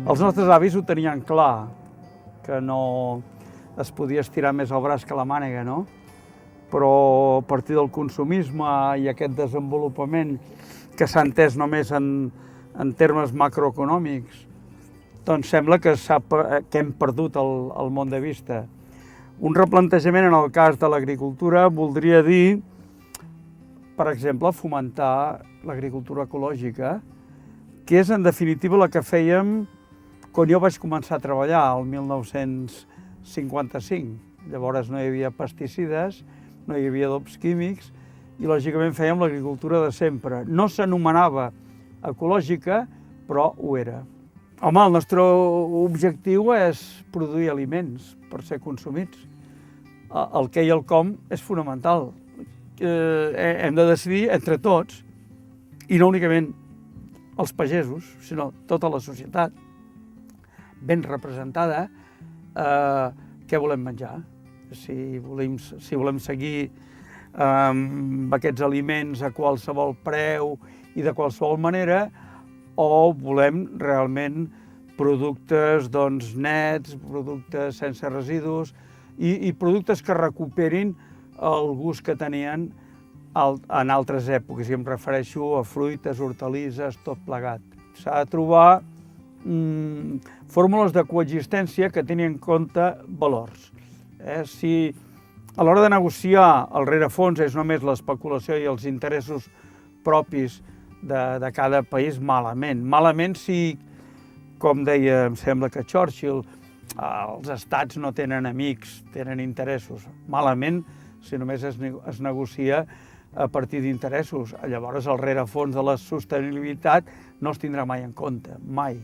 Els nostres avis ho tenien clar, que no es podia estirar més el braç que la mànega, no? Però a partir del consumisme i aquest desenvolupament que s'ha entès només en termes macroeconòmics, doncs sembla que hem perdut el món de vista. Un replantejament en el cas de l'agricultura voldria dir, per exemple, fomentar l'agricultura ecològica, que és en definitiva la que fèiem quan jo vaig començar a treballar, el 1955. Llavors no hi havia pesticides, no hi havia adobs químics i lògicament fèiem l'agricultura de sempre. No s'anomenava ecològica, però ho era. Home, el nostre objectiu és produir aliments per ser consumits. El què i el com és fonamental. Hem de decidir entre tots, i no únicament els pagesos, sinó tota la societat ben representada, què volem menjar. Si volem seguir amb aquests aliments a qualsevol preu i de qualsevol manera, o volem realment productes nets, productes sense residus i productes que recuperin el gust que tenien en altres èpoques, i em refereixo a fruites, hortalisses, tot plegat. S'ha de trobar fórmules de coexistència que tinguin en compte valors. Si a l'hora de negociar el rerefons és només l'especulació i els interessos propis de cada país, malament. Malament si, com deia, em sembla que Churchill, els estats no tenen amics, tenen interessos. Malament si només es negocia a partir d'interessos. Llavors el rerefons de la sostenibilitat no es tindrà mai en compte, mai.